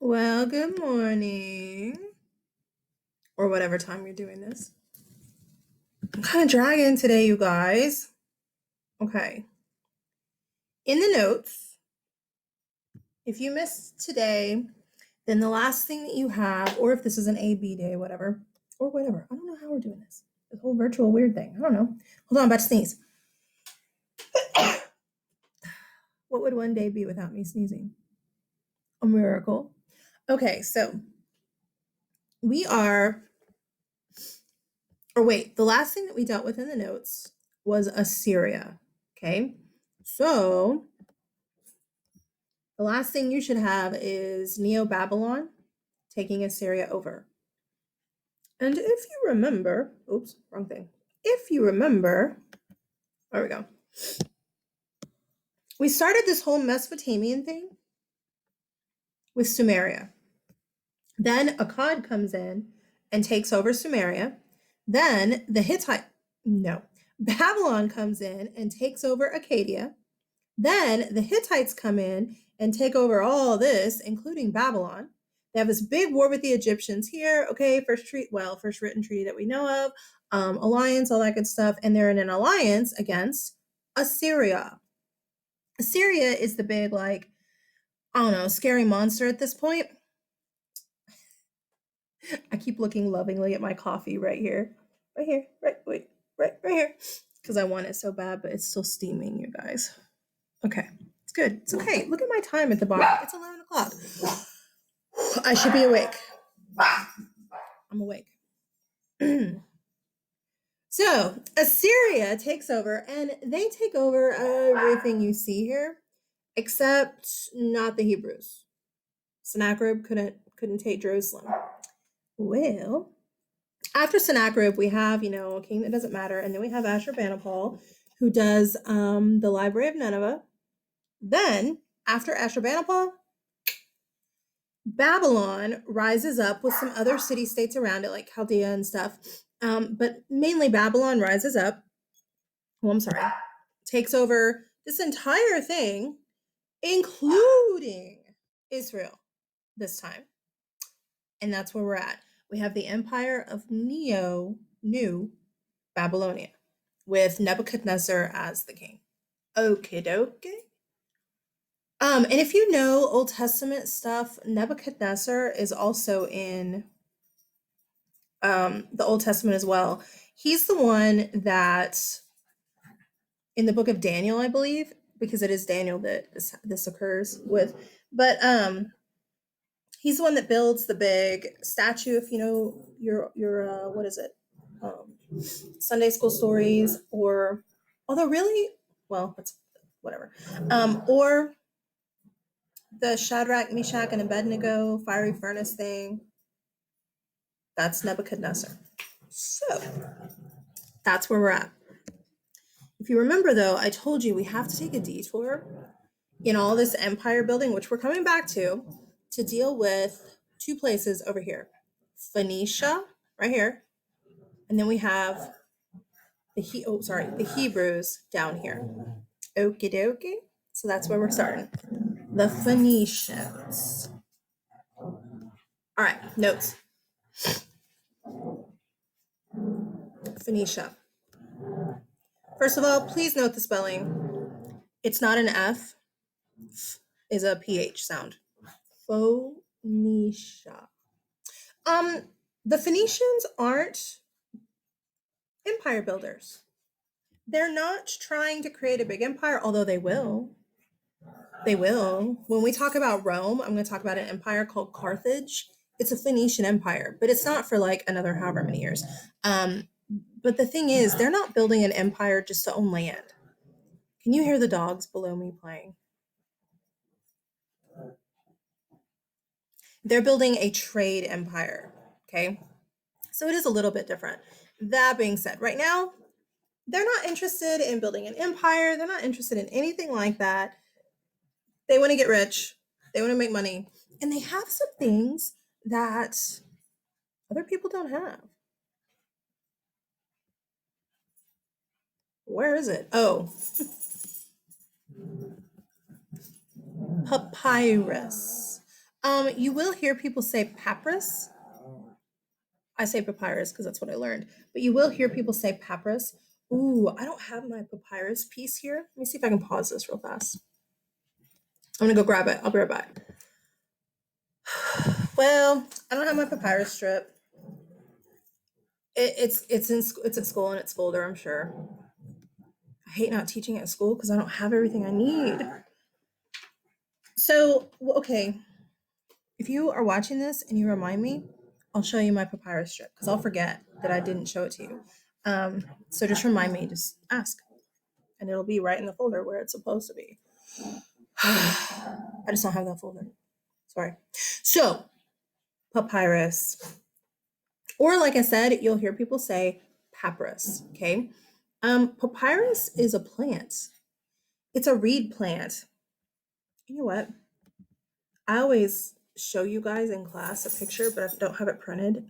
Well, good morning, or whatever time you're doing this. I'm kind of dragging today, you guys. Okay. In the notes, if you missed today, then the last thing that you have, or if this is an A-B day, whatever, or whatever. I don't know how we're doing this. This whole virtual weird thing. I don't know. Hold on, I'm about to sneeze. What would one day be without me sneezing? A miracle. Okay, so we are, or wait, the last thing that we dealt with in the notes was Assyria. Okay, so the last thing you should have is Neo-Babylon taking Assyria over. And if you remember, oops, wrong thing. If you remember, there we go. We started this whole Mesopotamian thing with Sumeria. Then Akkad comes in and takes over Sumeria. Then Babylon comes in and takes over Acadia. Then the Hittites come in and take over all this, including Babylon. They have this big war with the Egyptians here. Okay, first written treaty that we know of, alliance, all that good stuff. And they're in an alliance against Assyria. Assyria is the big, scary monster at this point. I keep looking lovingly at my coffee right here. Right here. Right here. Because I want it so bad, but it's still steaming, you guys. Okay. It's good. It's okay. Look at my time at the bottom. It's 11 o'clock. I should be awake. I'm awake. So Assyria takes over, and they take over everything you see here, except not the Hebrews. Sennacherib couldn't take Jerusalem. Well, after Sennacherib, we have, a king that doesn't matter, and then we have Ashurbanipal, who does the Library of Nineveh. Then, after Ashurbanipal, Babylon rises up with some other city-states around it, like Chaldea and stuff. But mainly Babylon rises up. Takes over this entire thing, including Israel this time. And that's where we're at. We have the empire of New Babylonia with Nebuchadnezzar as the king. Okie dokie. And if you know Old Testament stuff, Nebuchadnezzar is also in the Old Testament as well. He's the one that in the book of Daniel, I believe, because it is Daniel that this occurs with. But he's the one that builds the big statue. If you know your what is it? Sunday school stories, or although really, well, that's whatever. Or the Shadrach, Meshach, and Abednego fiery furnace thing. That's Nebuchadnezzar. So that's where we're at. If you remember, though, I told you we have to take a detour in all this empire building, which we're coming back to deal with two places over here. Phoenicia, right here, and then we have the Hebrews down here. Okie dokie. So that's where we're starting. The Phoenicians. All right, notes. Phoenicia. First of all, please note the spelling. It's not an F. Is a PH sound. Phoenicia. The Phoenicians aren't empire builders. They're not trying to create a big empire, although they will. They will. When we talk about Rome, I'm going to talk about an empire called Carthage. It's a Phoenician empire, but it's not for like another however many years. But the thing is, they're not building an empire just to own land. Can you hear the dogs below me playing? They're building a trade empire, okay? So it is a little bit different. That being said, right now, they're not interested in building an empire. They're not interested in anything like that. They want to get rich. They want to make money. And they have some things that other people don't have. Where is it? Oh. Papyrus. You will hear people say papyrus. I say papyrus because that's what I learned. But you will hear people say papyrus. Ooh, I don't have my papyrus piece here. Let me see if I can pause this real fast. I'm gonna go grab it. I'll be right back. Well, I don't have my papyrus strip. It's at school in its folder, I'm sure. I hate not teaching at school because I don't have everything I need. So, okay, if you are watching this and you remind me, I'll show you my papyrus strip because I'll forget that I didn't show it to you. So just remind me, just ask, and it'll be right in the folder where it's supposed to be. I just don't have that folder. Sorry. So, papyrus, or like I said, you'll hear people say papyrus. Okay. Papyrus is a plant. It's a reed plant. You know what? I always show you guys in class a picture, but I don't have it printed.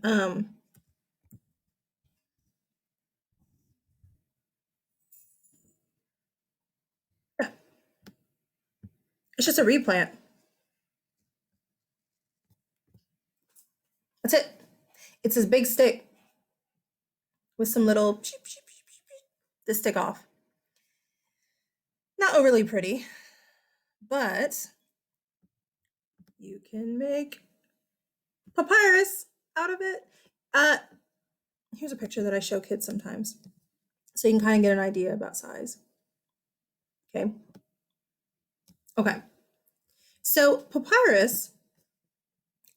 It's just a reed plant. That's it. It's this big stick with some little this stick off. Not overly pretty, but you can make papyrus out of it. Here's a picture that I show kids sometimes, so you can kind of get an idea about size. Okay. Okay. So papyrus,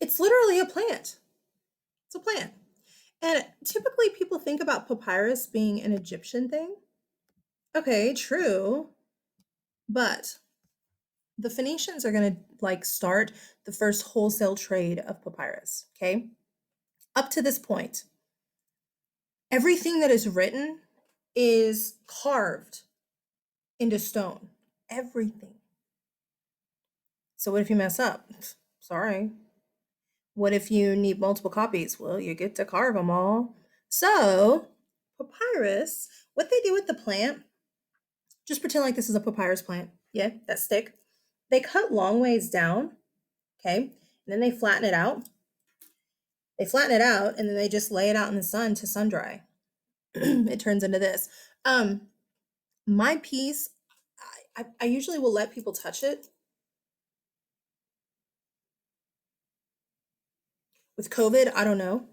it's literally a plant. It's a plant. And typically people think about papyrus being an Egyptian thing. Okay, true. But the Phoenicians are going to like start the first wholesale trade of papyrus, okay? Up to this point, everything that is written is carved into stone. Everything. So what if you mess up? Sorry. What if you need multiple copies? Well, you get to carve them all. So, papyrus, what they do with the plant, just pretend like this is a papyrus plant. Yeah, that stick. They cut long ways down, okay? And then they flatten it out. They flatten it out and then they just lay it out in the sun to sun dry. It turns into this. My piece, I usually will let people touch it. With COVID, I don't know.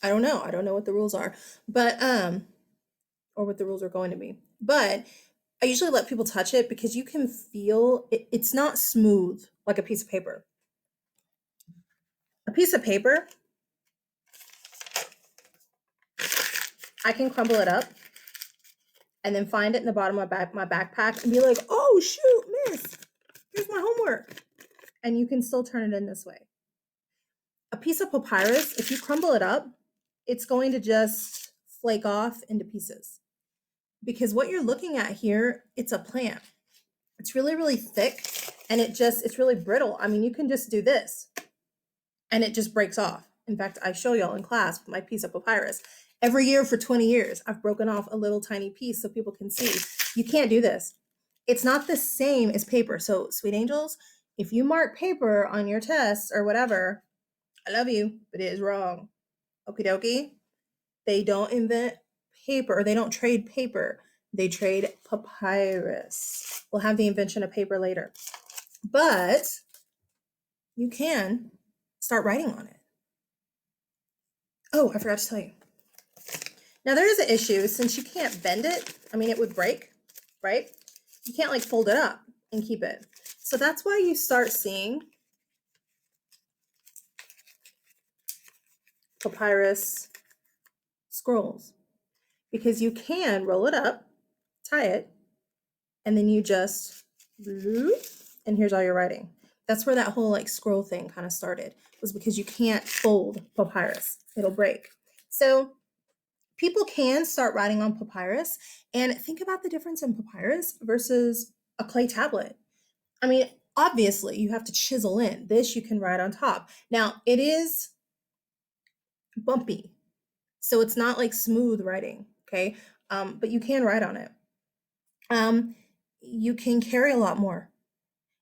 I don't know. I don't know what the rules are, but or what the rules are going to be. But I usually let people touch it because you can feel it's not smooth like a piece of paper. A piece of paper, I can crumble it up and then find it in the bottom of my backpack and be like, oh shoot, miss, here's my homework. And you can still turn it in this way. A piece of papyrus, if you crumble it up, it's going to just flake off into pieces. Because what you're looking at here, it's a plant. It's really, really thick and it's really brittle. I mean, you can just do this and it just breaks off. In fact, I show y'all in class with my piece of papyrus. Every year for 20 years, I've broken off a little tiny piece so people can see. You can't do this. It's not the same as paper. So, sweet angels, if you mark paper on your tests or whatever, I love you, but it is wrong. Okie dokie. They don't invent paper, or they don't trade paper. They trade papyrus. We'll have the invention of paper later. But you can start writing on it. Oh, I forgot to tell you. Now there is an issue since you can't bend it. I mean, it would break, right? You can't like fold it up and keep it. So that's why you start seeing papyrus scrolls, because you can roll it up, tie it, and then you just and here's all your writing. That's where that whole like scroll thing kind of started, was because you can't fold papyrus. It'll break. So people can start writing on papyrus, and think about the difference in papyrus versus a clay tablet. I mean, obviously you have to chisel in. This you can write on top. Now it is bumpy, so it's not like smooth writing, okay? But you can write on it. You can carry a lot more.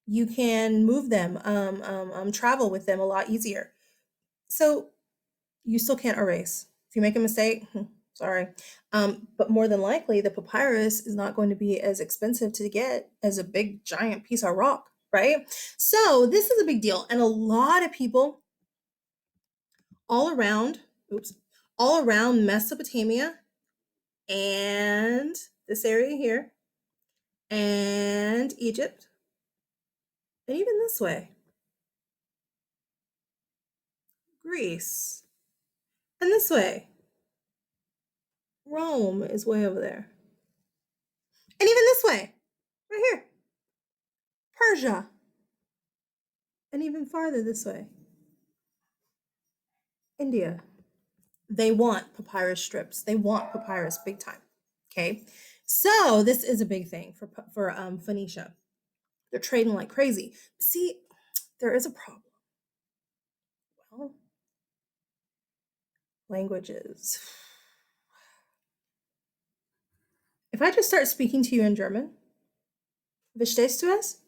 You can move them, travel with them a lot easier. So you still can't erase. If you make a mistake, sorry. But more than likely, the papyrus is not going to be as expensive to get as a big giant piece of rock, right? So this is a big deal. And a lot of people all around, oops, all around Mesopotamia and this area here and Egypt and even this way, Greece, and this way, Rome is way over there. And even this way, right here, Persia. And even farther this way, India. They want papyrus strips. They want papyrus big time. Okay. So this is a big thing for Phoenicia. They're trading like crazy. See, there is a problem. Well, languages. If I just start speaking to you in German, verstehst du es?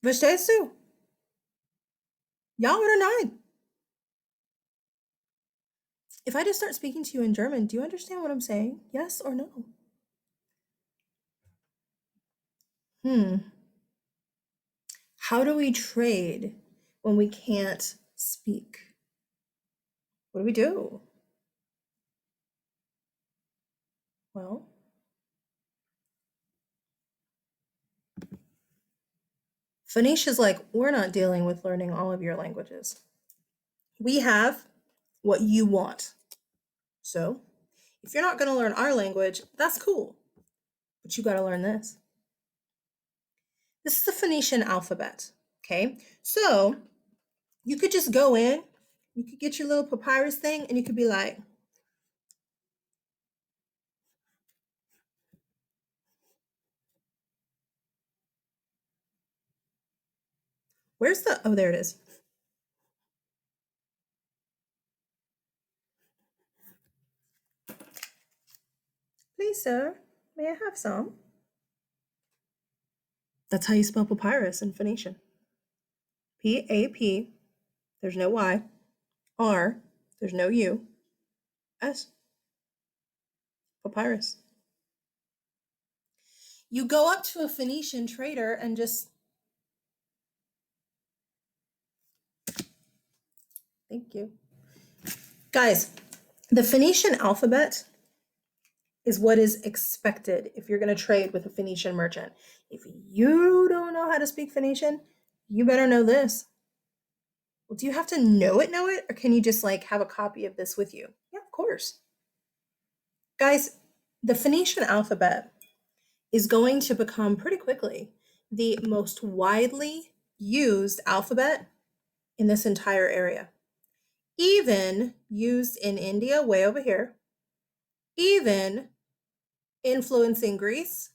Verstehst du? Ja oder nein? If I just start speaking to you in German, do you understand what I'm saying? Yes or no? How do we trade when we can't speak? What do we do? Well, Phoenicia's like, we're not dealing with learning all of your languages. We have what you want. So, if you're not going to learn our language, that's cool. But you got to learn this. This is the Phoenician alphabet. Okay. So, you could just go in, you could get your little papyrus thing, and you could be like, where's the, oh, there it is. Please, sir, may I have some? That's how you spell papyrus in Phoenician. P-A-P, there's no Y, R, there's no U, S, papyrus. You go up to a Phoenician trader and just, thank you. Guys, the Phoenician alphabet is what is expected if you're going to trade with a Phoenician merchant. If you don't know how to speak Phoenician, you better know this. Well, do you have to know it, or can you just like have a copy of this with you? Yeah, of course. Guys, the Phoenician alphabet is going to become pretty quickly the most widely used alphabet in this entire area. Even used in India, way over here, even influencing Greece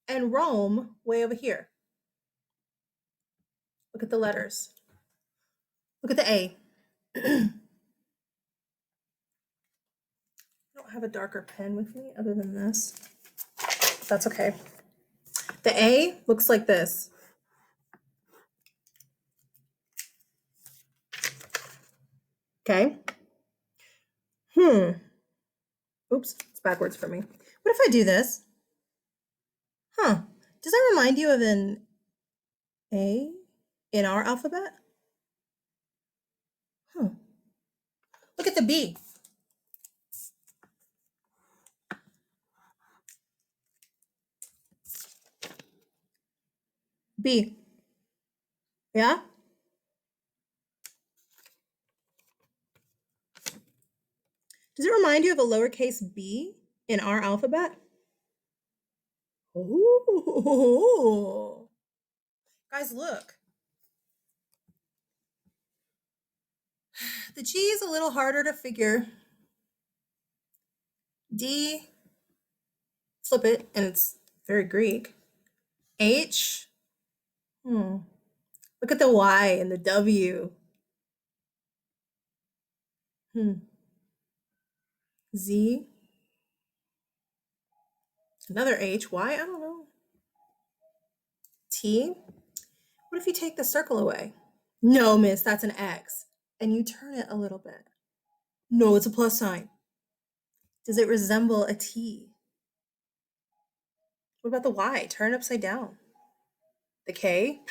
and Rome, way over here. Look at the letters. Look at the A. I don't have a darker pen with me other than this. That's okay. The A looks like this. Okay. Oops, it's backwards for me. What if I do this? Huh. Does that remind you of an A in our alphabet? Huh. Look at the B. B. Yeah? Does it remind you of a lowercase b in our alphabet? Ooh. Guys, look. The G is a little harder to figure. D, flip it, and it's very Greek. H, look at the Y and the W. Z, Another H. Why? I don't know. T. What if you take the circle away? No, miss, that's an X. And you turn it a little bit. No, it's a plus sign. Does it resemble a T? What about the Y? Turn it upside down. The K?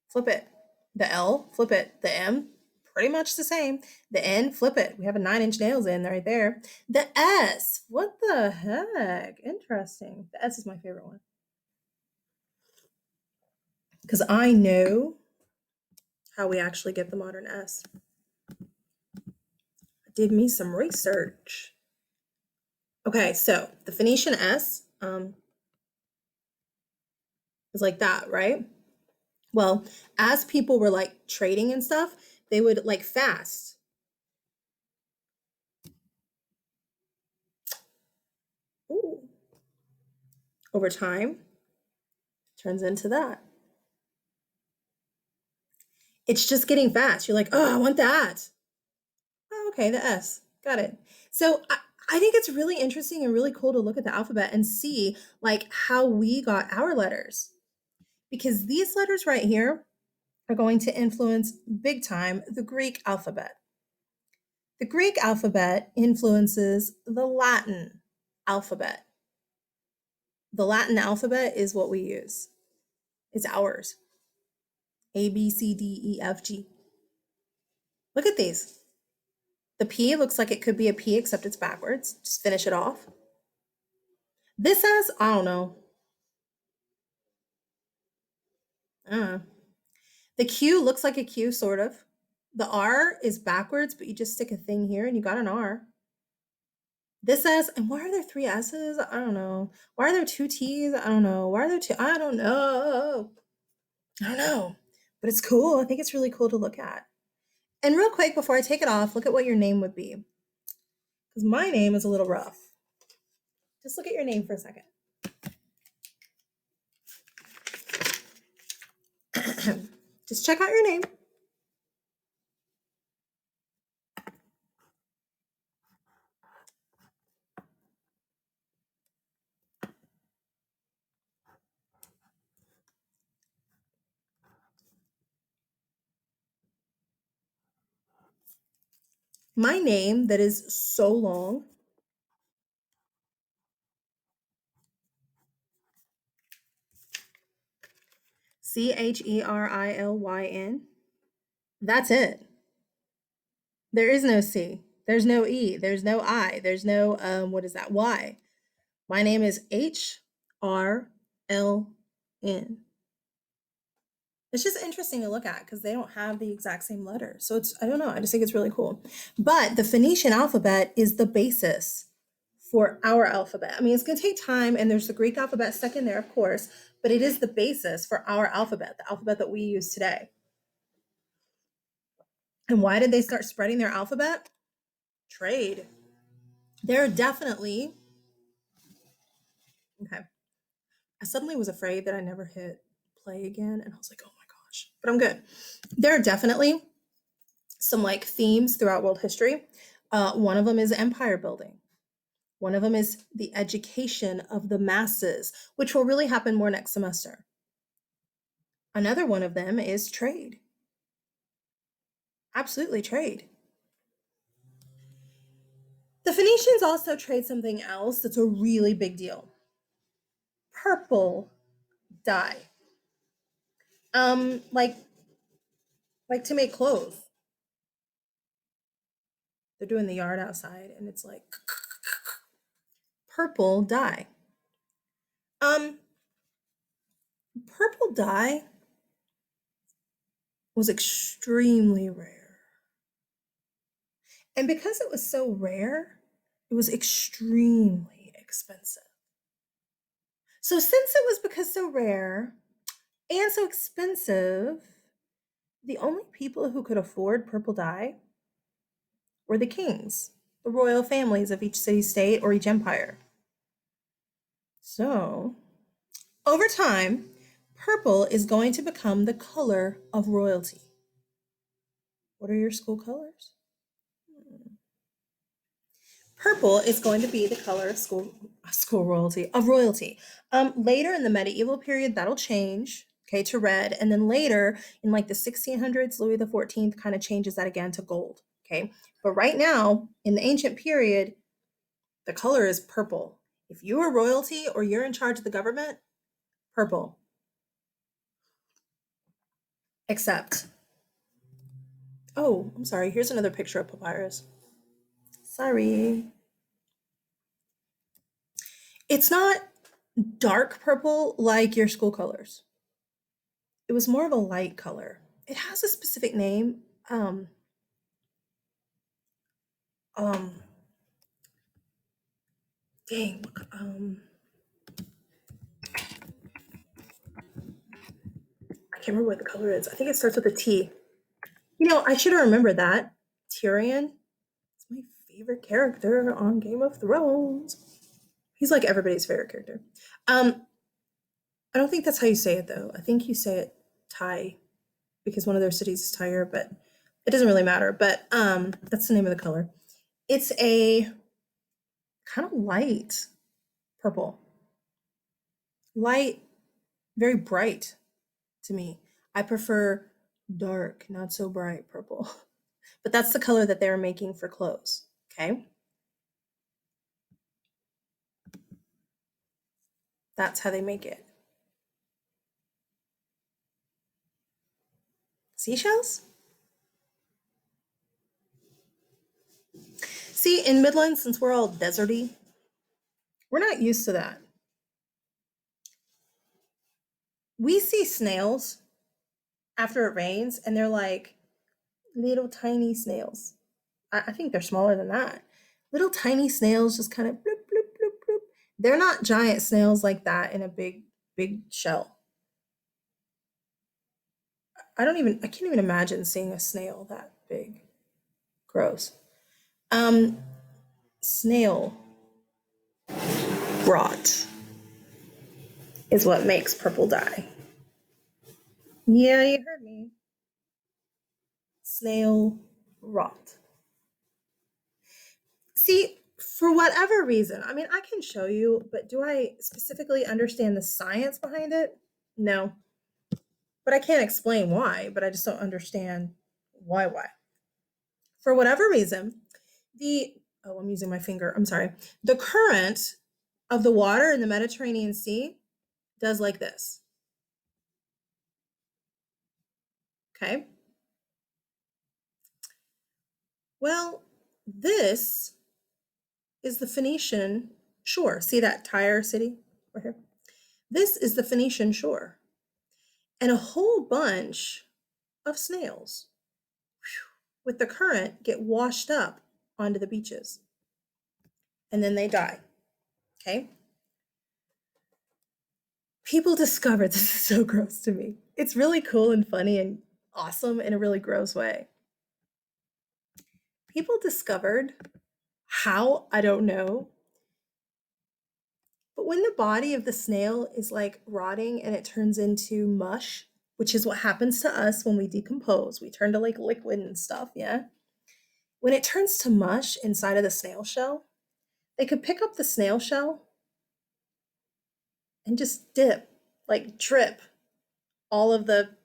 Flip it. The L? Flip it. The M? Pretty much the same. The N? Flip it. We have a 9-inch nails in right there. The S? What the heck? Interesting. The S is my favorite one. Because I know how we actually get the modern S. I did me some research. Okay, so the Phoenician S is like that, right? Well, as people were like trading and stuff, they would like fast. Ooh. Over time, turns into that. It's just getting fast. You're like, oh, I want that. Oh, okay, the S. Got it. So I think it's really interesting and really cool to look at the alphabet and see like how we got our letters. Because these letters right here are going to influence big time the Greek alphabet. The Greek alphabet influences the Latin alphabet. The Latin alphabet is what we use. It's ours. A, B, C, D, E, F, G. Look at these. The P looks like it could be a P, except it's backwards. Just finish it off. This says, I don't know. The Q looks like a Q, sort of. The R is backwards, but you just stick a thing here and you got an R. This says, and why are there 3 S's? I don't know. Why are there 2 T's? I don't know. Why are there 2? I don't know. I don't know. But it's cool. I think it's really cool to look at. And real quick, before I take it off, look at what your name would be. Because my name is a little rough. Just look at your name for a second. Just check out your name. My name that is so long. Chernylyn. That's it. There is no C. There's no E. There's no I. There's no what is that? Y. My name is H-R-L-N. It's just interesting to look at because they don't have the exact same letter. So it's, I don't know, I just think it's really cool. But the Phoenician alphabet is the basis for our alphabet. I mean, it's going to take time, and there's the Greek alphabet stuck in there, of course, but it is the basis for our alphabet, the alphabet that we use today. And why did they start spreading their alphabet? Trade. They're definitely, okay. I suddenly was afraid that I never hit play again, and I was like, oh my gosh, but I'm good. There are definitely some like themes throughout world history. One of them is empire building. One of them is the education of the masses, which will really happen more next semester. Another one of them is trade. Absolutely, trade. The Phoenicians also trade something else that's a really big deal. Purple dye. Like to make clothes. They're doing the yard outside, and it's like purple dye. Purple dye was extremely rare. And because it was so rare, it was extremely expensive. So since it was because so rare and so expensive, the only people who could afford purple dye were the kings, the royal families of each city-state or each empire. So, over time, purple is going to become the color of royalty. What are your school colors? Purple is going to be the color of school royalty of royalty. Later in the medieval period, that'll change, okay, to red, and then later in like the 1600s, Louis the 14th kind of changes that again to gold, okay. But right now in the ancient period, the color is purple. If you are royalty or you're in charge of the government, purple. Except, oh, I'm sorry. Here's another picture of papyrus. Sorry. It's not dark purple like your school colors. It was more of a light color. It has a specific name. Um, dang. I can't remember what the color is. I think it starts with a T. You know, I should have remembered that. Tyrion. It's my favorite character on Game of Thrones. He's like everybody's favorite character. I don't think that's how you say it though. I think you say it Thai because one of their cities is Tyre, but it doesn't really matter. But that's the name of the color. It's a kind of light purple. Light, very bright to me. I prefer dark, not so bright purple. But that's the color that they're making for clothes. Okay. That's how they make it. Seashells? See, in Midland, since we're all deserty, we're not used to that. We see snails after it rains, and they're like little tiny snails. I think they're smaller than that. Little tiny snails just kind of bloop, bloop, bloop, bloop. They're not giant snails like that in a big shell. I can't even imagine seeing a snail that big. Gross. Um, Snail rot is what makes purple dye. Yeah, you heard me. Snail rot. See, for whatever reason, I mean, I can show you, but do I specifically understand the science behind it? No. But I can't explain why, but I just don't understand why. For whatever reason, I'm using my finger. I'm sorry. The current of the water in the Mediterranean Sea does like this. Okay? Well, this is the Phoenician shore. See that Tyre city right here? This is the Phoenician shore. And a whole bunch of snails with the current get washed up onto the beaches. And then they die. Okay? People discovered this is so gross to me. It's really cool and funny and awesome in a really gross way. People discovered how, I don't know, but when the body of the snail is like rotting and it turns into mush, which is what happens to us when we decompose, we turn to like liquid and stuff, yeah? When it turns to mush inside of the snail shell, they could pick up the snail shell and just drip all of the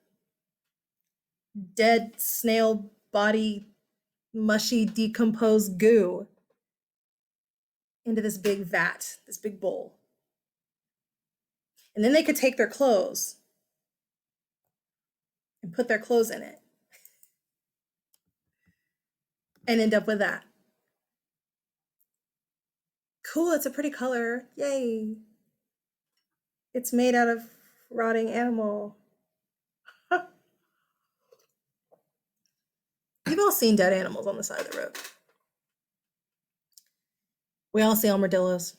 dead snail body, mushy, decomposed goo into this big vat, this big bowl. And then they could take their clothes and put their clothes in it and end up with that. Cool, it's a pretty color. Yay. It's made out of rotting animal. You've all seen dead animals on the side of the road. We all see armadillos.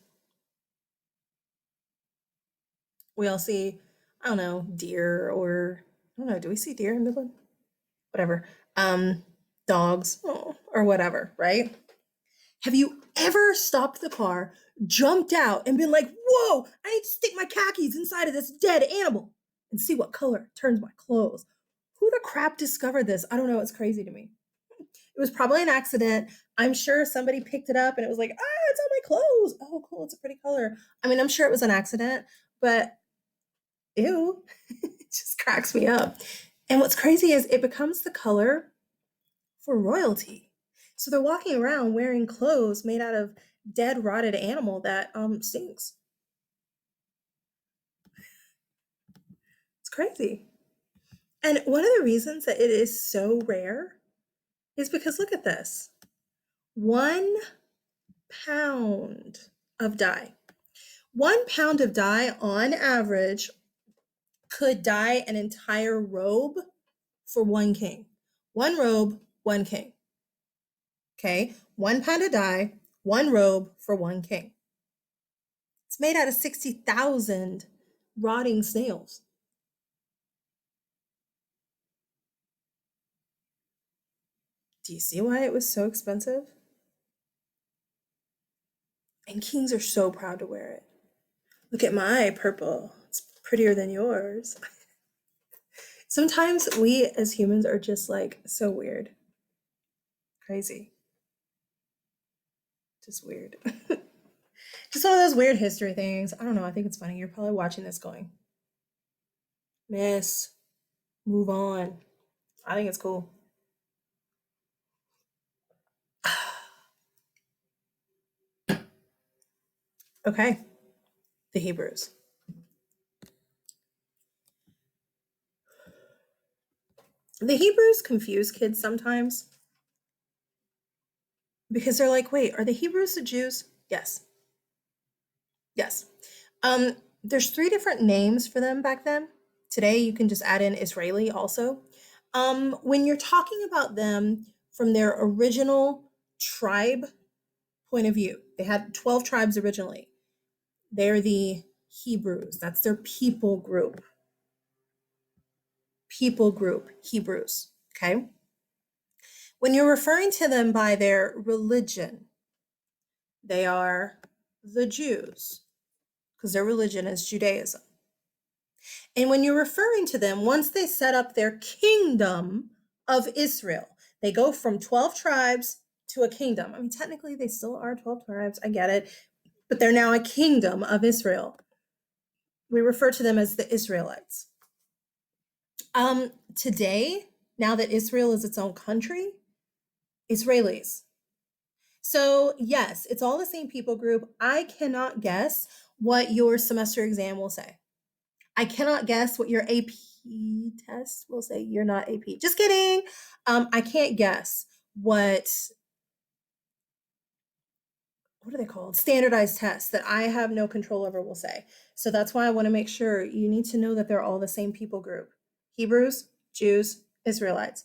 We all see, I don't know, deer or, I don't know, do we see deer in Midland? Whatever. Dogs or whatever, right? Have you ever stopped the car, jumped out, and been like, whoa, I need to stick my khakis inside of this dead animal and see what color turns my clothes? Who the crap discovered this? I don't know. It's crazy to me. It was probably an accident. I'm sure somebody picked it up and it was like, ah, it's on my clothes. Oh, cool. It's a pretty color. I mean, I'm sure it was an accident, but ew, it just cracks me up. And what's crazy is it becomes the color for royalty. So they're walking around wearing clothes made out of dead, rotted animal that stinks. It's crazy. And one of the reasons that it is so rare is because look at this. 1 pound of dye. 1 pound of dye on average could dye an entire robe for one king. One robe, one king. Okay, 1 pound of dye, one robe for one king. It's made out of 60,000 rotting snails. Do you see why it was so expensive? And kings are so proud to wear it. Look at my purple. It's prettier than yours. Sometimes we as humans are just like so weird. Crazy. Just weird. Just one of those weird history things. I don't know. I think it's funny. You're probably watching this going, Miss, move on. I think it's cool. Okay. The Hebrews. The Hebrews confuse kids sometimes because they're like, wait, are the Hebrews the Jews? Yes. Yes. Um, there's 3 different names for them back then. Today you can just add in Israeli also. When you're talking about them from their original tribe point of view, they had 12 tribes originally. They're the Hebrews. That's their people group. People group, Hebrews. Okay. When you're referring to them by their religion, they are the Jews because their religion is Judaism. And when you're referring to them, once they set up their kingdom of Israel, they go from 12 tribes to a kingdom. I mean, technically, they still are 12 tribes. I get it. But they're now a kingdom of Israel. We refer to them as the Israelites. Today, now that Israel is its own country, Israelis. So, yes, it's all the same people group. I cannot guess what your semester exam will say. I cannot guess what your AP test will say. You're not AP. Just kidding. I can't guess what are they called? Standardized tests that I have no control over will say. So that's why I want to make sure you need to know that they're all the same people group. Hebrews, Jews, Israelites.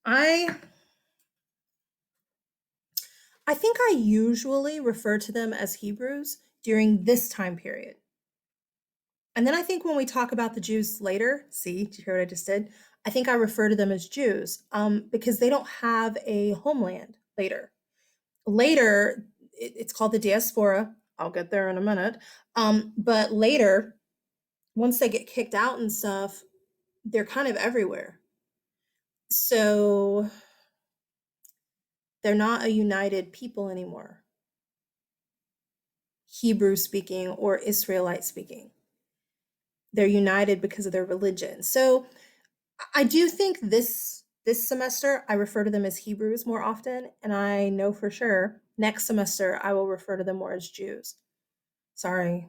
I think I usually refer to them as Hebrews during this time period. And then I think when we talk about the Jews later, see, did you hear what I just did? I think I refer to them as Jews because they don't have a homeland later. Later, it's called the diaspora. I'll get there in a minute. But later, once they get kicked out and stuff, they're kind of everywhere. So they're not a united people anymore, Hebrew speaking or Israelite speaking. They're united because of their religion. So I do think this semester I refer to them as Hebrews more often, and I know for sure next semester I will refer to them more as Jews. Sorry.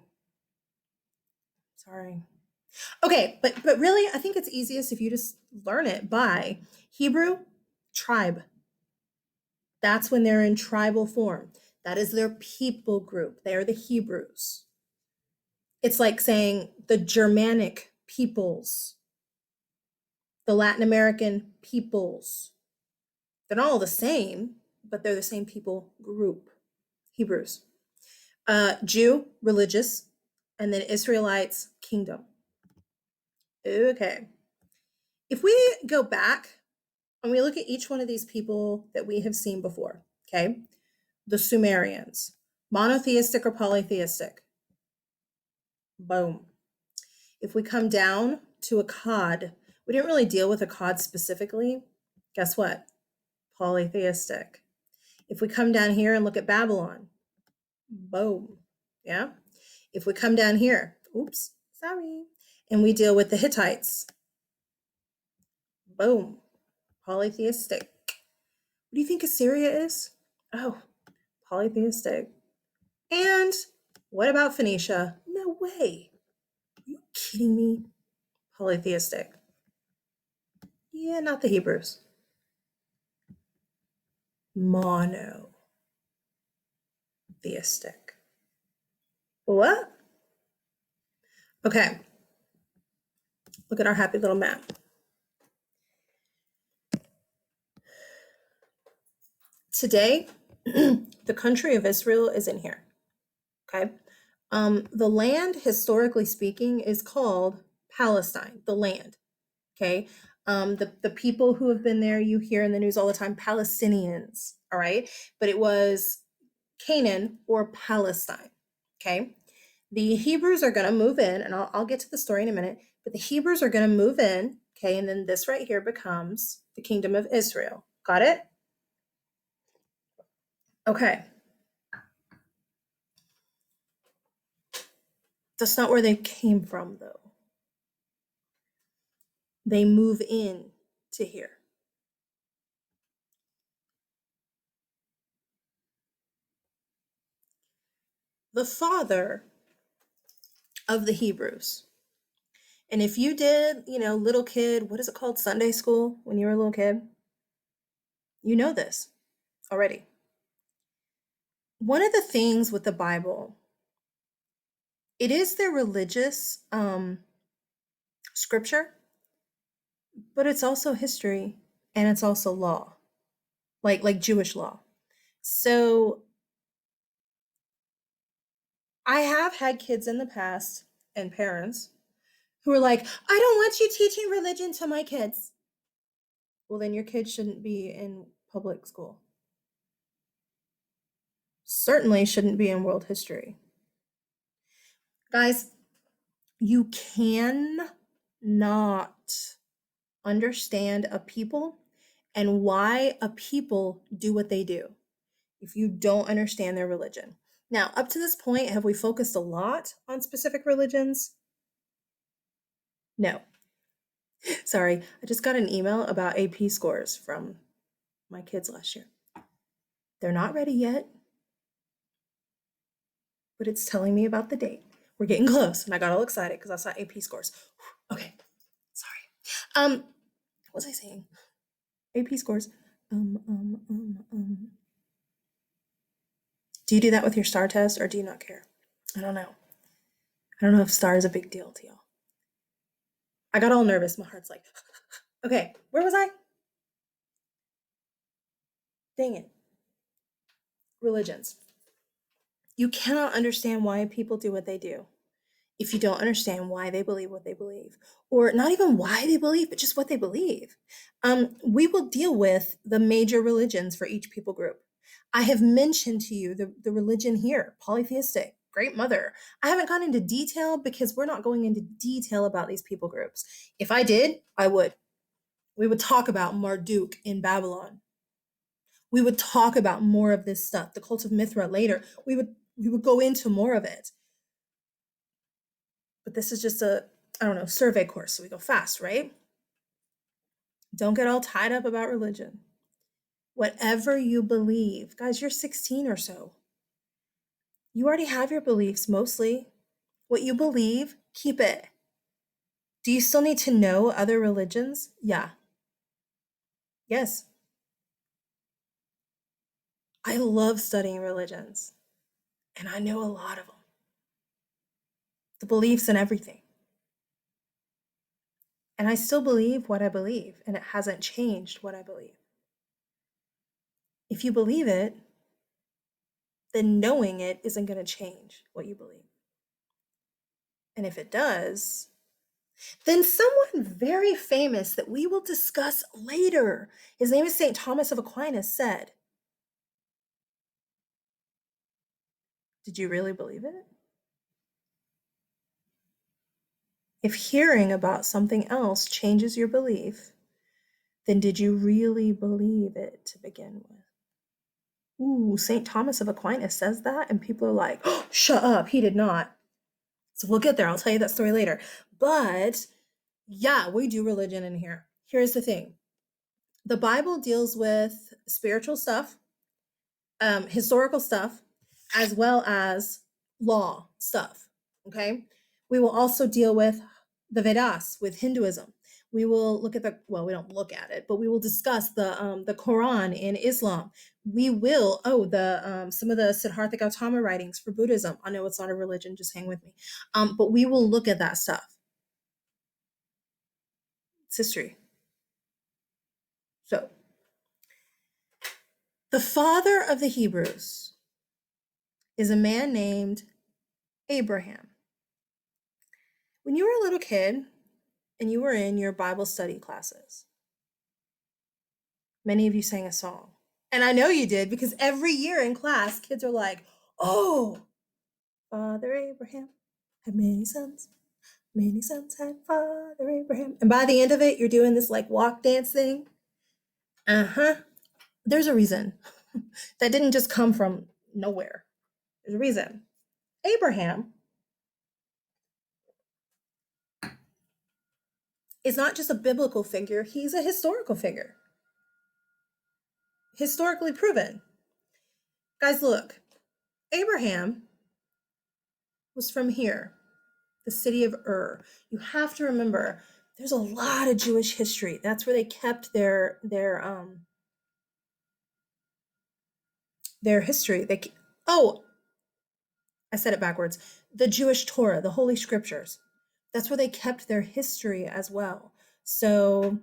Okay, but really I think it's easiest if you just learn it by Hebrew tribe. That's when they're in tribal form. That is their people group. They are the Hebrews. It's like saying the Germanic peoples, the Latin American peoples. They're not all the same, but they're the same people group. Hebrews. Jew, religious, and then Israelites, kingdom. Okay. If we go back and we look at each one of these people that we have seen before, okay? The Sumerians, monotheistic or polytheistic. Boom. If we come down to Akkad, We didn't really deal with Akkad specifically. Guess what? Polytheistic. If we come down here and look at Babylon, boom. Yeah. If we come down here, oops, sorry, and we deal with the Hittites, boom, polytheistic. What do you think Assyria is? Oh, polytheistic. And what about Phoenicia? No way. Are you kidding me? Polytheistic. Yeah, not the Hebrews. Monotheistic. What? Okay. Look at our happy little map. Today, the country of Israel is in here. Okay. The land, historically speaking, is called Palestine, the land. Okay. The people who have been there, you hear in the news all the time, Palestinians. All right. But it was Canaan or Palestine. Okay. The Hebrews are going to move in, and I'll get to the story in a minute, but the Hebrews are going to move in. Okay. And then this right here becomes the kingdom of Israel. Got it? Okay. That's not where they came from, though. They move in to here. The father of the Hebrews. And if you did, little kid, what is it called? Sunday school when you were a little kid? You know this already. One of the things with the Bible, it is their religious scripture, but it's also history and it's also law, like Jewish law. So I have had kids in the past and parents who are like, I don't want you teaching religion to my kids. Well, then your kids shouldn't be in public school. Certainly shouldn't be in world history. Guys, you can not understand a people and why a people do what they do if you don't understand their religion. Now, up to this point, have we focused a lot on specific religions? No. Sorry, I just got an email about AP scores from my kids last year. They're not ready yet, but it's telling me about the date. We're getting close, and I got all excited because I saw AP scores. Okay, sorry. What was I saying? AP scores. Do you do that with your STAR test, or do you not care? I don't know. I don't know if STAR is a big deal to y'all. I got all nervous. My heart's like, okay, where was I? Dang it. Religions. You cannot understand why people do what they do if you don't understand why they believe what they believe, or not even why they believe, but just what they believe. We will deal with the major religions for each people group. I have mentioned to you the religion here, polytheistic, great mother. I haven't gone into detail because we're not going into detail about these people groups. If I did, I would. We would talk about Marduk in Babylon. We would talk about more of this stuff, the cult of Mithra later. We would go into more of it. But this is just a, I don't know, survey course, so we go fast, right? Don't get all tied up about religion. Whatever you believe, guys, you're 16 or so. You already have your beliefs mostly. What you believe, keep it. Do you still need to know other religions? Yeah. Yes. I love studying religions, and I know a lot of them. The beliefs and everything. And I still believe what I believe, and it hasn't changed what I believe. If you believe it, then knowing it isn't going to change what you believe. And if it does, then someone very famous that we will discuss later, his name is St. Thomas of Aquinas, said, did you really believe it? If hearing about something else changes your belief, then did you really believe it to begin with? Ooh, St. Thomas of Aquinas says that, and people are like, oh, shut up, he did not. So we'll get there. I'll tell you that story later. But yeah, we do religion in here. Here's the thing. The Bible deals with spiritual stuff, historical stuff, as well as law stuff. Okay. We will also deal with the Vedas, with Hinduism. We will look at we don't look at it, but we will discuss the Quran in Islam. We will, the some of the Siddhartha Gautama writings for Buddhism. I know it's not a religion, just hang with me. But we will look at that stuff. It's history. So, the father of the Hebrews is a man named Abraham. When you were a little kid and you were in your Bible study classes, many of you sang a song. And I know you did because every year in class, kids are like, oh, Father Abraham had many sons. Many sons had Father Abraham. And by the end of it, you're doing this like walk dance thing. Uh-huh. There's a reason. That didn't just come from nowhere. There's a reason. Abraham is not just a biblical figure, he's a historical figure. Historically proven. Guys, look. Abraham was from here, the city of Ur. You have to remember, there's a lot of Jewish history. That's where they kept their history. I said it backwards. The Jewish Torah, the Holy Scriptures. That's where they kept their history as well. So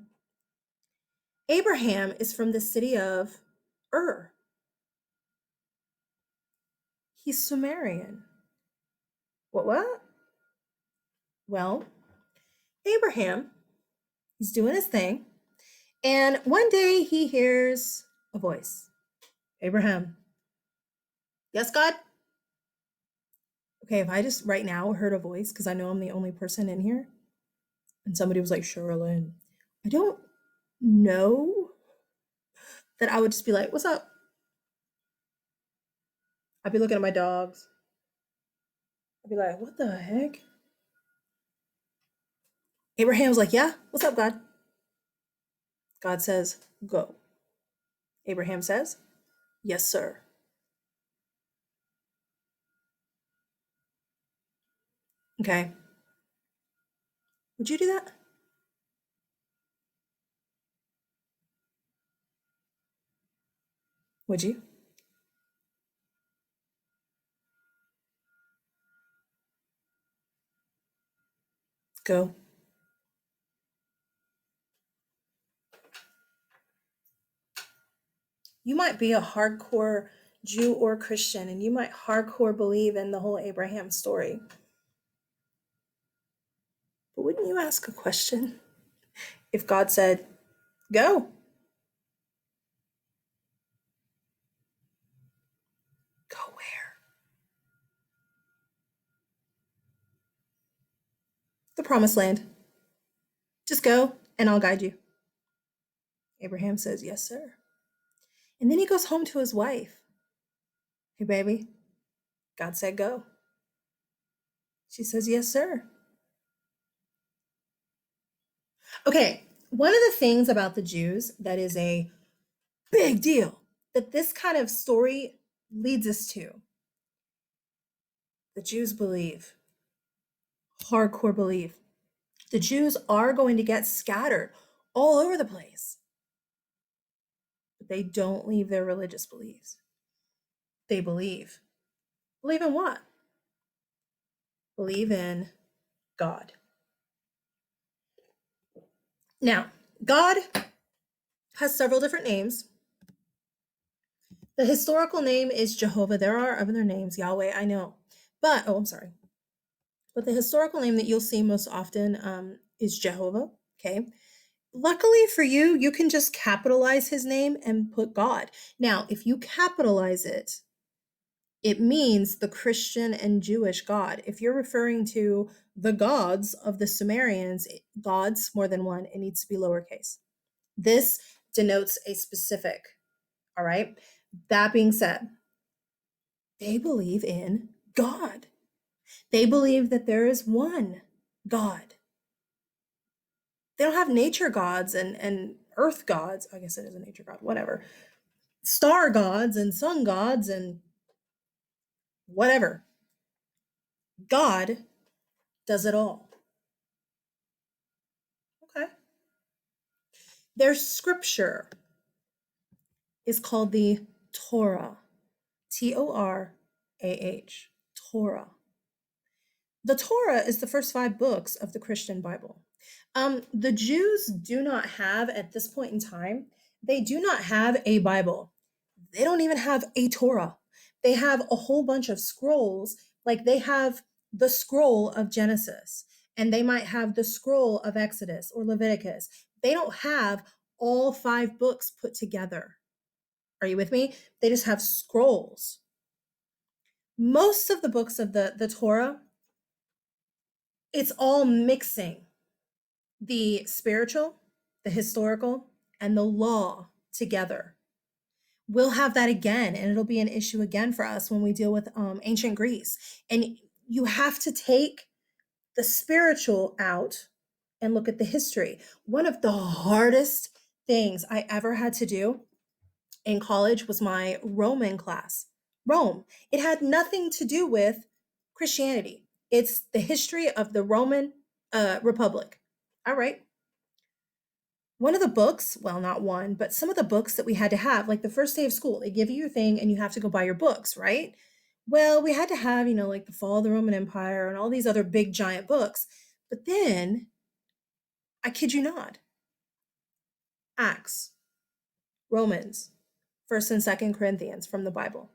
Abraham is from the city of Ur. He's Sumerian. What? Well, Abraham, he's doing his thing. And one day he hears a voice. Abraham. Yes, God? Okay, if I just right now heard a voice, because I know I'm the only person in here, and somebody was like, Sherilyn, I don't know that I would just be like, what's up? I'd be looking at my dogs. I'd be like, what the heck? Abraham's like, yeah, what's up, God? God says, go. Abraham says, yes, sir. Okay. Would you do that? Would you? Go. You might be a hardcore Jew or Christian, and you might hardcore believe in the whole Abraham story. But wouldn't you ask a question if God said, go? Go where? The promised land. Just go and I'll guide you. Abraham says, yes, sir. And then he goes home to his wife. Hey, baby, God said go. She says, yes, sir. Okay, one of the things about the Jews that is a big deal that this kind of story leads us to, the Jews believe, hardcore belief, the Jews are going to get scattered all over the place, but they don't leave their religious beliefs. They believe. Believe in what? Believe in God. Now, God has several different names. The historical name is Jehovah. There are other names, Yahweh, I know. But, I'm sorry. But the historical name that you'll see most often is Jehovah, okay? Luckily for you, you can just capitalize his name and put God. Now, if you capitalize it, It means the Christian and Jewish God. If you're referring to the gods of the Sumerians, gods, more than one, it needs to be lowercase. This denotes a specific, all right? That being said, they believe in God. They believe that there is one God. They don't have nature gods and earth gods. I guess it is a nature god, whatever. Star gods and sun gods and whatever. God does it all. Okay. Their scripture is called the Torah. Torah. Torah. The Torah is the first 5 books of the Christian Bible. The Jews do not have, at this point in time, they do not have a Bible. They don't even have a Torah. They have a whole bunch of scrolls, like they have the scroll of Genesis, and they might have the scroll of Exodus or Leviticus. They don't have all 5 books put together. Are you with me? They just have scrolls. Most of the books of the Torah, it's all mixing the spiritual, the historical, and the law together. We'll have that again, and it'll be an issue again for us when we deal with ancient Greece. And you have to take the spiritual out and look at the history. One of the hardest things I ever had to do in college was my Roman class. Rome. It had nothing to do with Christianity. It's the history of the Roman Republic. All right. One of the books, well, not one, but some of the books that we had to have, like the first day of school, they give you your thing and you have to go buy your books, right? Well, we had to have, like the fall of the Roman Empire and all these other big giant books. But then, I kid you not, Acts, Romans, 1st and 2nd Corinthians from the Bible.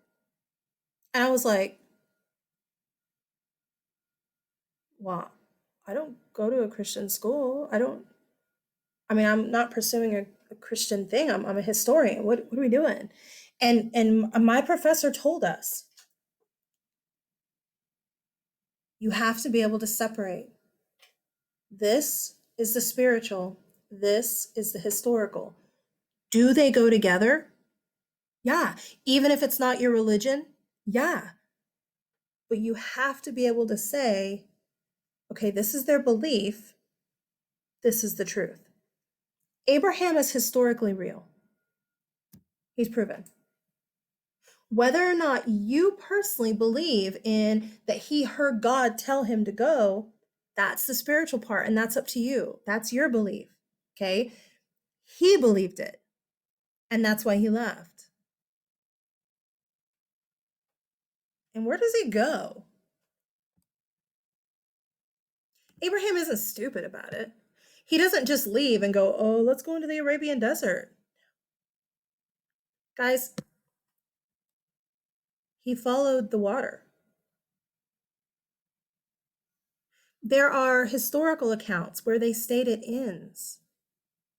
And I was like, wow, I don't go to a Christian school. I'm not pursuing a Christian thing. I'm a historian. What are we doing? And my professor told us, you have to be able to separate. This is the spiritual. This is the historical. Do they go together? Yeah. Even if it's not your religion? Yeah. But you have to be able to say, okay, this is their belief. This is the truth. Abraham is historically real. He's proven. Whether or not you personally believe in that he heard God tell him to go, that's the spiritual part, and that's up to you. That's your belief. Okay? He believed it, and that's why he left. And where does he go? Abraham isn't stupid about it. He doesn't just leave and go, oh, let's go into the Arabian desert. Guys, he followed the water. There are historical accounts where they stayed at inns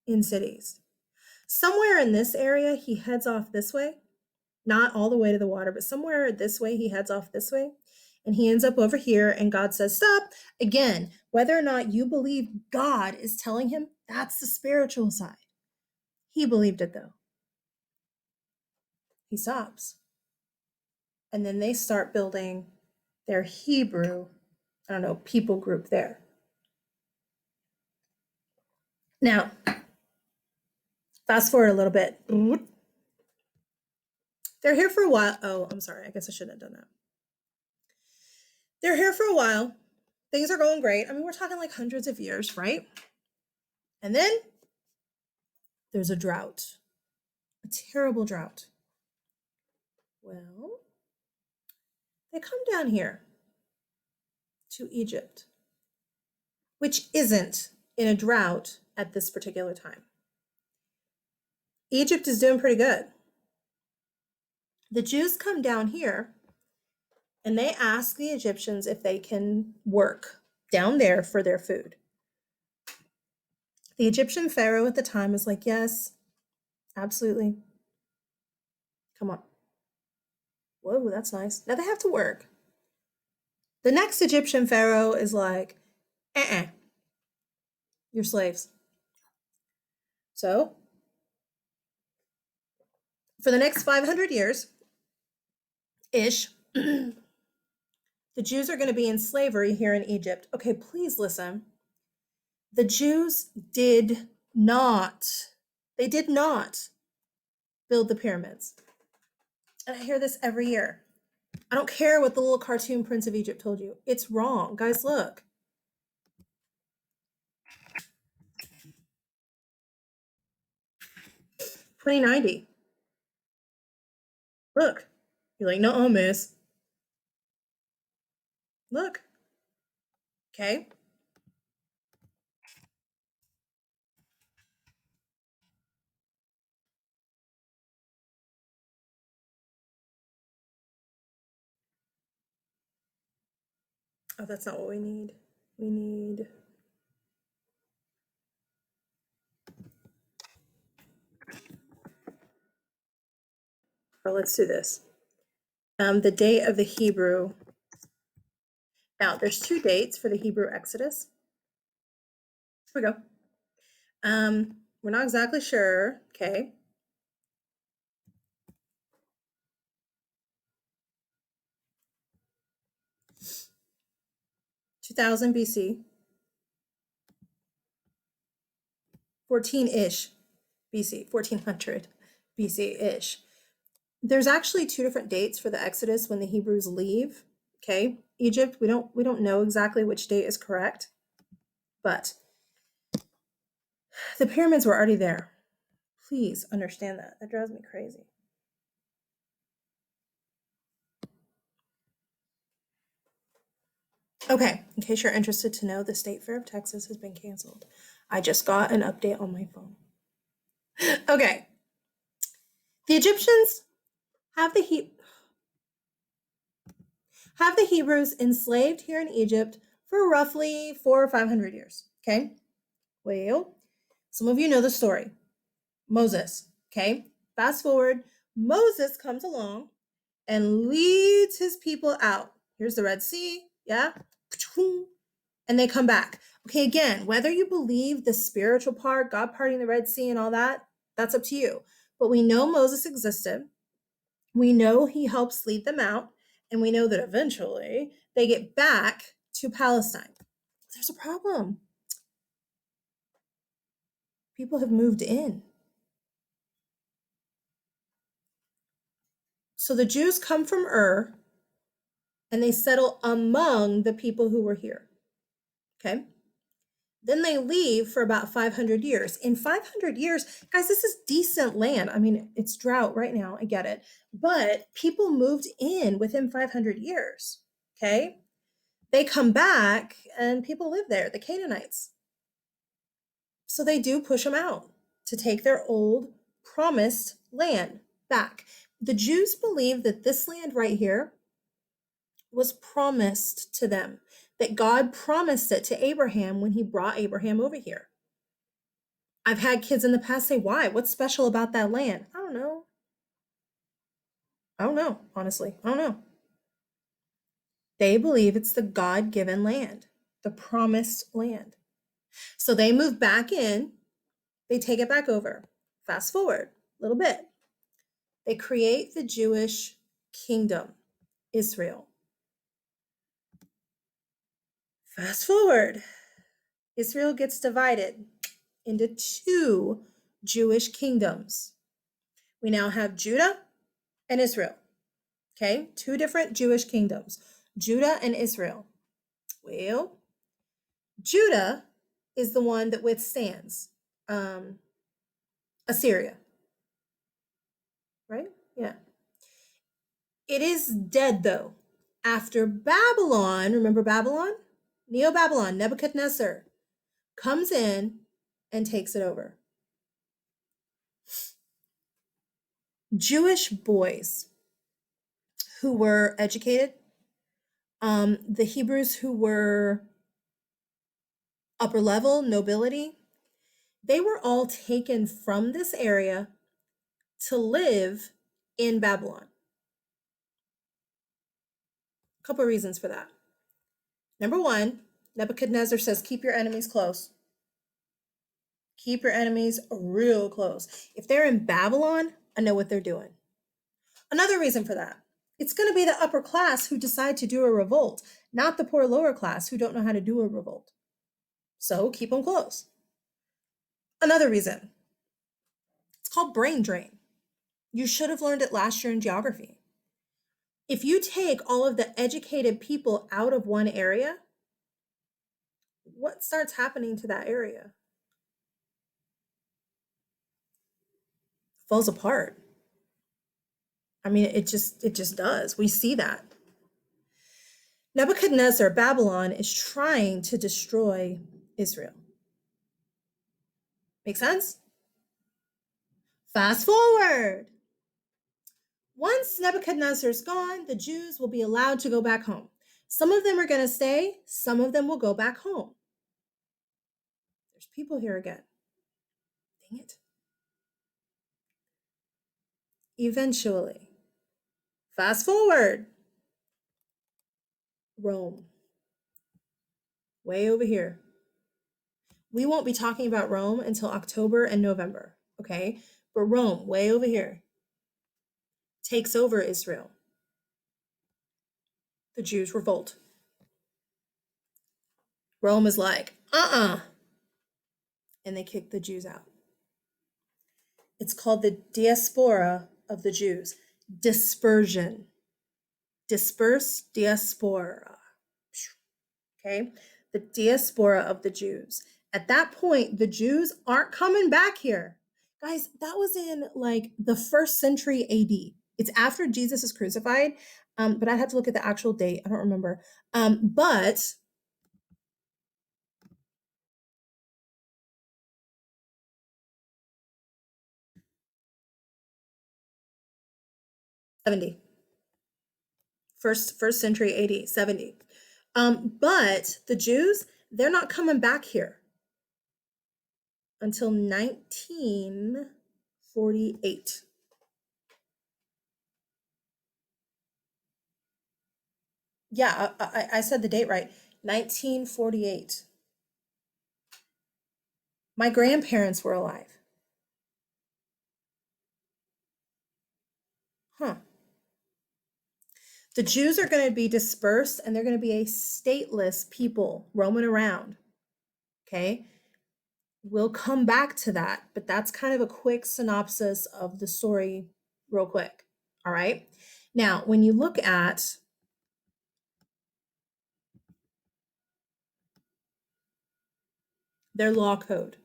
in cities. Somewhere in this area, he heads off this way, not all the way to the water, but somewhere this way, he heads off this way. And he ends up over here, and God says, stop. Again, whether or not you believe God is telling him, that's the spiritual side. He believed it, though. He stops. And then they start building their Hebrew, people group there. Now, fast forward a little bit. They're here for a while. Oh, I'm sorry. I guess I shouldn't have done that. They're here for a while. Things are going great. We're talking like hundreds of years, right? And then there's a drought, a terrible drought. Well, they come down here to Egypt, which isn't in a drought at this particular time. Egypt is doing pretty good. The Jews come down here and they ask the Egyptians if they can work down there for their food. The Egyptian pharaoh at the time is like, yes, absolutely. Come on. Whoa, that's nice. Now they have to work. The next Egyptian pharaoh is like, you're slaves. So, for the next 500 years ish, the Jews are going to be in slavery here in Egypt. Okay, please listen. The Jews they did not build the pyramids. And I hear this every year. I don't care what the little cartoon Prince of Egypt told you. It's wrong. Guys, look. 2090. Look. You're like, no, miss. Look. Okay. Oh, that's not what we need. We need. Oh, let's do this. The date of the Hebrew. Now, there's two dates for the Hebrew Exodus. Here we go. We're not exactly sure. Okay. 2000 BC. 14-ish BC. 1400 BC-ish. There's actually two different dates for the Exodus when the Hebrews leave. Okay. Egypt, we don't know exactly which date is correct, but the pyramids were already there. Please understand that. That drives me crazy. Okay, in case you're interested to know, the State Fair of Texas has been canceled. I just got an update on my phone. Okay. The Egyptians have have the Hebrews enslaved here in Egypt for roughly 400 or 500 years. Okay. Well, some of you know the story. Moses. Okay. Fast forward, Moses comes along and leads his people out. Here's the Red Sea. Yeah. And they come back. Okay, again, whether you believe the spiritual part, God parting the Red Sea and all that, that's up to you. But we know Moses existed. We know he helps lead them out. And we know that eventually they get back to Palestine. There's a problem. People have moved in. So the Jews come from Ur and they settle among the people who were here. Okay. Then they leave for about 500 years. In 500 years, guys, this is decent land. I mean, it's drought right now. I get it. But people moved in within 500 years. Okay. They come back and people live there, the Canaanites. So they do push them out to take their old promised land back. The Jews believe that this land right here was promised to them, that God promised it to Abraham when he brought Abraham over here. I've had kids in the past say, why? What's special about that land? I don't know. I don't know, honestly. I don't know. They believe it's the God given land, the promised land. So they move back in, they take it back over. Fast forward a little bit. They create the Jewish kingdom, Israel. Fast forward. Israel gets divided into two Jewish kingdoms. We now have Judah and Israel. Okay, two different Jewish kingdoms, Judah and Israel. Well, Judah is the one that withstands Assyria, right? Yeah. It is dead though. After Babylon, remember Babylon? Neo Babylon, Nebuchadnezzar comes in and takes it over. Jewish boys who were educated, the Hebrews who were upper level nobility, they were all taken from this area to live in Babylon. couple of reasons for that. Number one, Nebuchadnezzar says, keep your enemies close. Keep your enemies real close. If they're in Babylon, I know what they're doing. Another reason for that, it's going to be the upper class who decide to do a revolt, not the poor lower class who don't know how to do a revolt. So keep them close. Another reason, it's called brain drain. You should have learned it last year in geography. If you take all of the educated people out of one area, what starts happening to that area? Falls apart. I mean, it just does. We see that. Nebuchadnezzar, Babylon, is trying to destroy Israel. Make sense? Fast forward. Once Nebuchadnezzar's gone, the Jews will be allowed to go back home. Some of them are going to stay, some of them will go back home. There's people here again. Dang it. Eventually, fast forward, Rome, way over here. We won't be talking about Rome until October and November, okay? But Rome, way over here, takes over Israel. The Jews revolt. Rome is like, and they kick the Jews out. It's called the diaspora of the Jews. Dispersion. Disperse, diaspora. Okay? The diaspora of the Jews. At that point, the Jews aren't coming back here. Guys, that was in like the 1st century AD. It's after Jesus is crucified, but I'd have to look at the actual date. I don't remember. But 70. First century AD, 70. But the Jews, they're not coming back here until 1948. Yeah, I said the date right. 1948. My grandparents were alive. Huh. The Jews are going to be dispersed and they're going to be a stateless people roaming around. Okay? We'll come back to that, but that's kind of a quick synopsis of the story, real quick. All right? Now, when you look at their law code,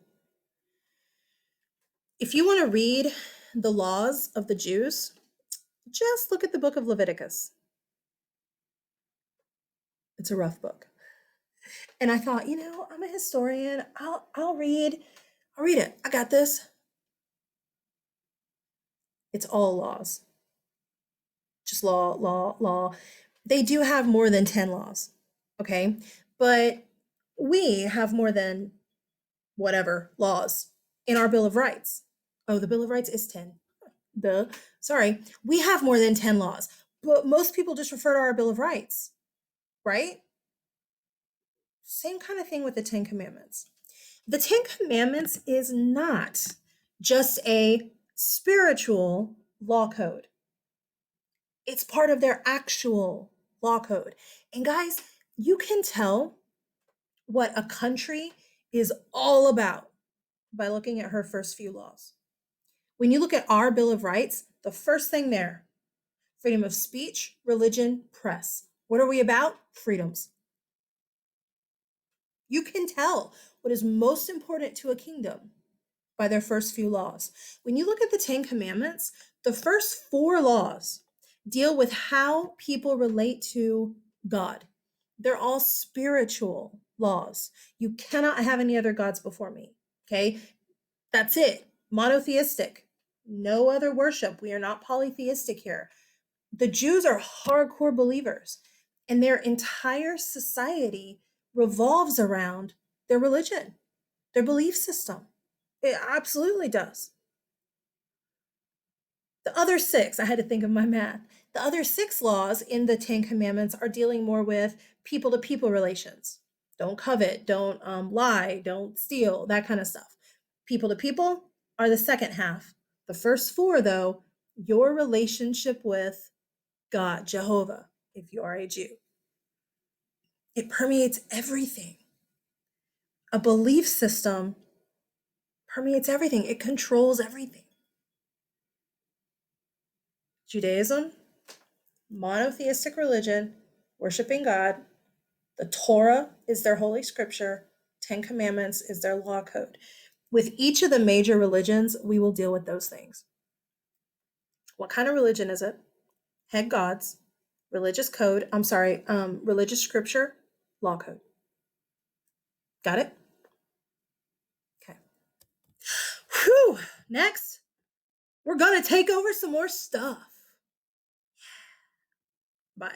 if you want to read the laws of the Jews, just look at the book of Leviticus. It's a rough book. And I thought, I'm a historian. I'll read it. I got this. It's all laws. Just law. They do have more than 10 laws. Okay? But we have more than whatever laws in our Bill of Rights. Oh, the Bill of Rights is 10. Sorry. We have more than 10 laws. But most people just refer to our Bill of Rights, right? Same kind of thing with the 10 Commandments. The 10 Commandments is not just a spiritual law code. It's part of their actual law code. And guys, you can tell what a country is all about by looking at her first few laws. When you look at our Bill of Rights, the first thing there, freedom of speech, religion, press. What are we about? Freedoms. You can tell what is most important to a kingdom by their first few laws. When you look at the 10 Commandments, the first 4 laws deal with how people relate to God. They're all spiritual laws. You cannot have any other gods before me. Okay? That's it. Monotheistic. No other worship. We are not polytheistic here. The Jews are hardcore believers, and their entire society revolves around their religion, their belief system. It absolutely does. The other 6, I had to think of my math. The other 6 laws in the 10 commandments are dealing more with people to people relations. Don't covet, don't lie, don't steal, that kind of stuff. People to people are the second half. The first 4, though, your relationship with God, Jehovah, if you are a Jew. It permeates everything. A belief system permeates everything, it controls everything. Judaism, monotheistic religion, worshiping God. The Torah is their holy scripture. 10 Commandments is their law code. With each of the major religions, we will deal with those things. What kind of religion is it? Head gods, religious code, religious scripture, law code. Got it? Okay. Whew. Next, we're going to take over some more stuff. Bye.